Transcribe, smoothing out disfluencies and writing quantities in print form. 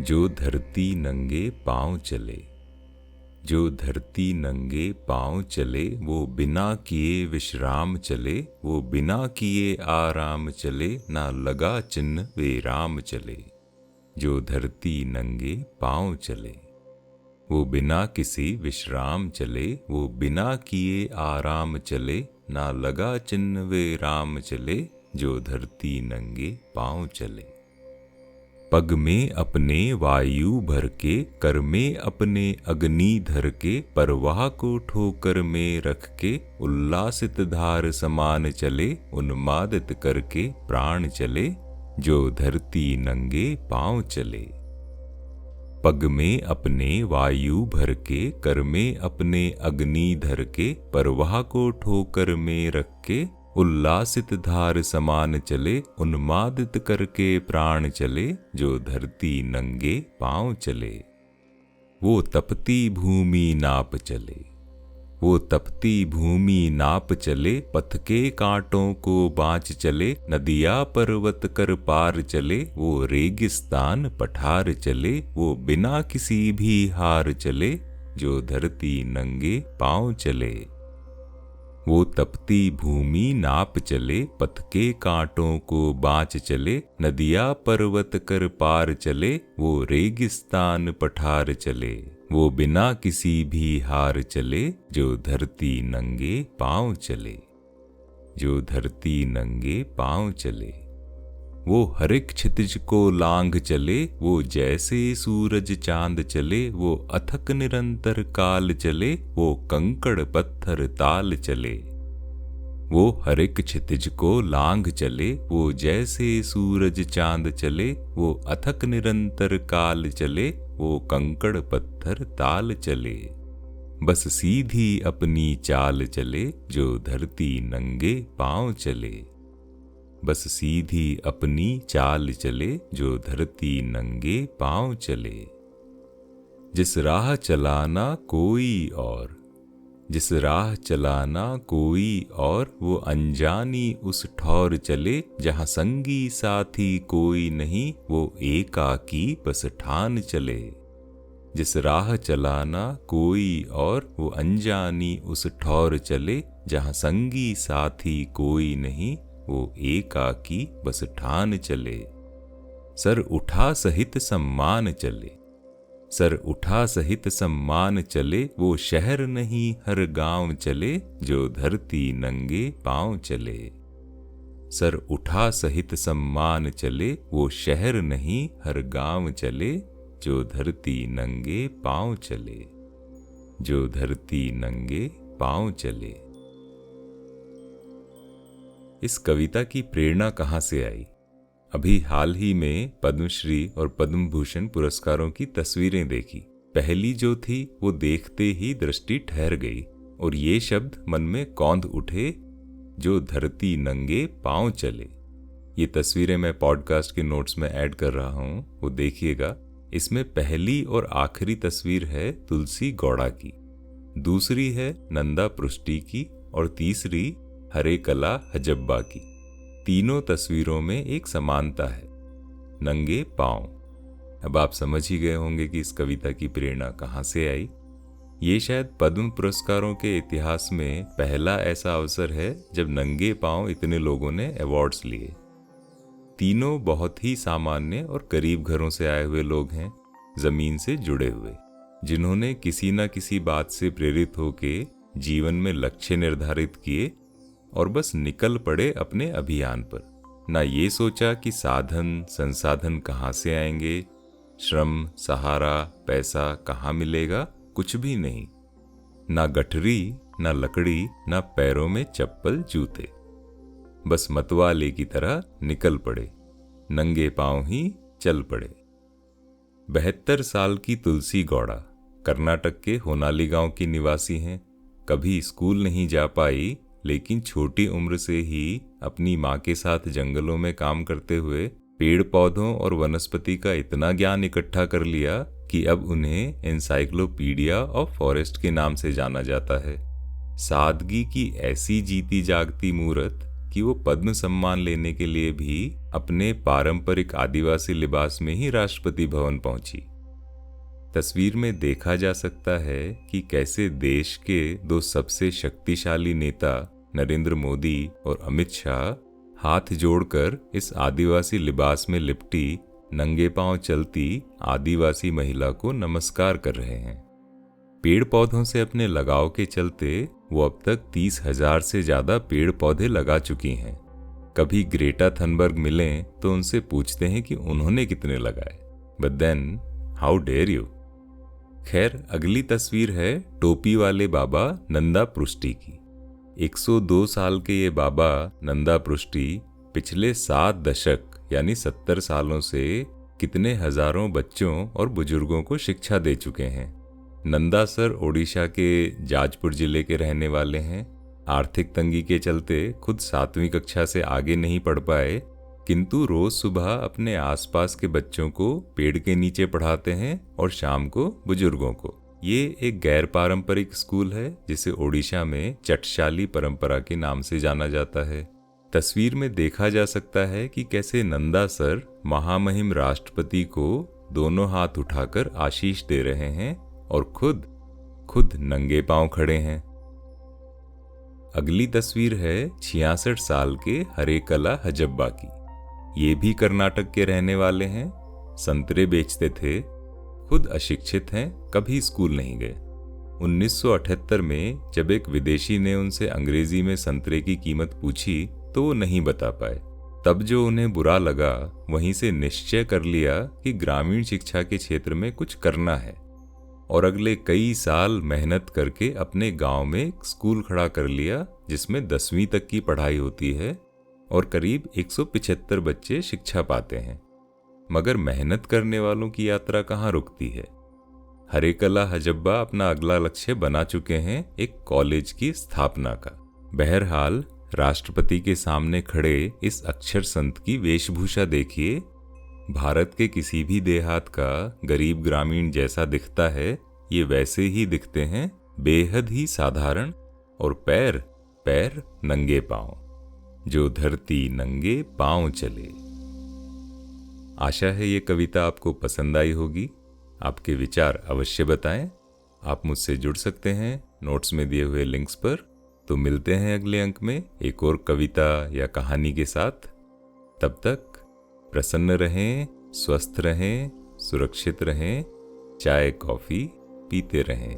जो धरती नंगे पांव चले, जो धरती नंगे पांव चले, वो बिना किए विश्राम चले, वो बिना किए आराम चले, ना लगा चिन्ह विराम चले। जो धरती नंगे पांव चले, वो बिना किसी विश्राम चले, वो बिना किए आराम चले, ना लगा चिन्ह विराम चले। जो धरती नंगे पांव चले। पग में अपने वायु भर के, कर में अपने अग्नि धर के, परवाह को ठोकर में रख के, उल्लासित धार समान चले, उन्मादित करके प्राण चले। जो धरती नंगे पांव चले। पग में अपने वायु भर के, कर में अपने अग्नि धर के, परवाह को ठोकर में रख के, उल्लासित धार समान चले, उन्मादित करके प्राण चले। जो धरती नंगे पांव चले। वो तपती भूमि नाप चले, वो तपती भूमि नाप चले, पथ के कांटों को बाँच चले, नदिया पर्वत कर पार चले, वो रेगिस्तान पठार चले, वो बिना किसी भी हार चले। जो धरती नंगे पांव चले। वो तपती भूमि नाप चले, पथ के कांटों को बाँच चले, नदिया पर्वत कर पार चले, वो रेगिस्तान पठार चले, वो बिना किसी भी हार चले। जो धरती नंगे पांव चले। जो धरती नंगे पांव चले। वो हरिक क्षितिज को लांघ चले, वो जैसे सूरज चांद चले, वो अथक निरंतर काल चले, वो कंकड़ पत्थर ताल चले। वो हरिक क्षितिज को लांघ चले, वो जैसे सूरज चांद चले, वो अथक निरंतर काल चले, वो कंकड़ पत्थर ताल चले। बस सीधी अपनी चाल चले। जो धरती नंगे पांव चले। बस सीधी अपनी चाल चले, जो धरती नंगे पांव चले। जिस राह चलाना कोई और, जिस राह चलाना कोई और, वो अनजानी उस ठौर चले, जहाँ संगी साथी कोई नहीं, वो एकाकी बस ठान चले। जिस राह चलाना कोई और, वो अनजानी उस ठौर चले, जहाँ संगी साथी कोई नहीं, वो एकाकी बस ठान चले। सर उठा सहित सम्मान चले, सर उठा सहित सम्मान चले, वो शहर नहीं हर गांव चले। जो धरती नंगे पांव चले। सर उठा सहित सम्मान चले, वो शहर नहीं हर गांव चले। जो धरती नंगे पांव चले। जो धरती नंगे पांव चले। इस कविता की प्रेरणा कहाँ से आई? अभी हाल ही में पद्मश्री और पद्म भूषण पुरस्कारों की तस्वीरें देखी। पहली जो थी वो देखते ही दृष्टि ठहर गई और ये शब्द मन में कौंध उठे, जो धरती नंगे पांव चले। ये तस्वीरें मैं पॉडकास्ट के नोट्स में ऐड कर रहा हूं, वो देखिएगा। इसमें पहली और आखिरी तस्वीर है तुलसी गौड़ा की, दूसरी है नंदा पृष्टि की और तीसरी हरे कला हजब्बा की। तीनों तस्वीरों में एक समानता है, नंगे पांव। अब आप समझ ही गए होंगे कि इस कविता की प्रेरणा कहाँ से आई। ये शायद पद्म पुरस्कारों के इतिहास में पहला ऐसा अवसर है जब नंगे पांव इतने लोगों ने अवार्ड्स लिए। तीनों बहुत ही सामान्य और करीब घरों से आए हुए लोग हैं, जमीन से जुड़े हुए, जिन्होंने किसी न किसी बात से प्रेरित होके जीवन में लक्ष्य निर्धारित किए और बस निकल पड़े अपने अभियान पर। ना ये सोचा कि साधन संसाधन कहाँ से आएंगे, श्रम सहारा पैसा कहाँ मिलेगा, कुछ भी नहीं। ना गठरी ना लकड़ी ना पैरों में चप्पल जूते, बस मतवाले की तरह निकल पड़े, नंगे पांव ही चल पड़े। 72 साल की तुलसी गौड़ा कर्नाटक के होनाली गांव की निवासी हैं। कभी स्कूल नहीं जा पाई, लेकिन छोटी उम्र से ही अपनी माँ के साथ जंगलों में काम करते हुए पेड़ पौधों और वनस्पति का इतना ज्ञान इकट्ठा कर लिया कि अब उन्हें एनसाइक्लोपीडिया ऑफ फॉरेस्ट के नाम से जाना जाता है। सादगी की ऐसी जीती जागती मूरत कि वो पद्म सम्मान लेने के लिए भी अपने पारंपरिक आदिवासी लिबास में ही राष्ट्रपति भवन पहुंची। तस्वीर में देखा जा सकता है कि कैसे देश के दो सबसे शक्तिशाली नेता नरेंद्र मोदी और अमित शाह हाथ जोड़कर इस आदिवासी लिबास में लिपटी नंगे पांव चलती आदिवासी महिला को नमस्कार कर रहे हैं। पेड़ पौधों से अपने लगाव के चलते वो अब तक 30,000 से ज्यादा पेड़ पौधे लगा चुकी हैं। कभी ग्रेटा थनबर्ग मिलें तो उनसे पूछते हैं कि उन्होंने कितने लगाए, but then how dare you. खैर, अगली तस्वीर है टोपी वाले बाबा नंदा पृष्टि की। 102 साल के ये बाबा नंदा पृष्टि पिछले 7 दशक यानी 70 सालों से कितने हजारों बच्चों और बुजुर्गों को शिक्षा दे चुके हैं। नंदा सर ओडिशा के जाजपुर जिले के रहने वाले हैं। आर्थिक तंगी के चलते खुद 7वीं कक्षा से आगे नहीं पढ़ पाए, किंतु रोज सुबह अपने आसपास के बच्चों को पेड़ के नीचे पढ़ाते हैं और शाम को बुजुर्गों को। ये एक गैर पारंपरिक स्कूल है जिसे ओडिशा में चटशाली परंपरा के नाम से जाना जाता है। तस्वीर में देखा जा सकता है कि कैसे नंदा सर महामहिम राष्ट्रपति को दोनों हाथ उठाकर आशीष दे रहे हैं और खुद नंगे पांव खड़े हैं। अगली तस्वीर है 66 साल के हरेकला हजब्बा की। ये भी कर्नाटक के रहने वाले हैं। संतरे बेचते थे, खुद अशिक्षित हैं, कभी स्कूल नहीं गए। 1978 में जब एक विदेशी ने उनसे अंग्रेजी में संतरे की कीमत पूछी तो वो नहीं बता पाए। तब जो उन्हें बुरा लगा, वहीं से निश्चय कर लिया कि ग्रामीण शिक्षा के क्षेत्र में कुछ करना है और अगले कई साल मेहनत करके अपने गांव में एक स्कूल खड़ा कर लिया जिसमें 10वीं तक की पढ़ाई होती है और करीब 175 बच्चे शिक्षा पाते हैं। मगर मेहनत करने वालों की यात्रा कहाँ रुकती है। हरेकला हजब्बा अपना अगला लक्ष्य बना चुके हैं एक कॉलेज की स्थापना का। बहरहाल, राष्ट्रपति के सामने खड़े इस अक्षर संत की वेशभूषा देखिए। भारत के किसी भी देहात का गरीब ग्रामीण जैसा दिखता है, ये वैसे ही दिखते हैं, बेहद ही साधारण, और पैर नंगे पांव, जो धरती नंगे पांव चले। आशा है ये कविता आपको पसंद आई होगी। आपके विचार अवश्य बताएं। आप मुझसे जुड़ सकते हैं नोट्स में दिए हुए लिंक्स पर। तो मिलते हैं अगले अंक में एक और कविता या कहानी के साथ। तब तक प्रसन्न रहें, स्वस्थ रहें, सुरक्षित रहें, चाय कॉफी पीते रहें।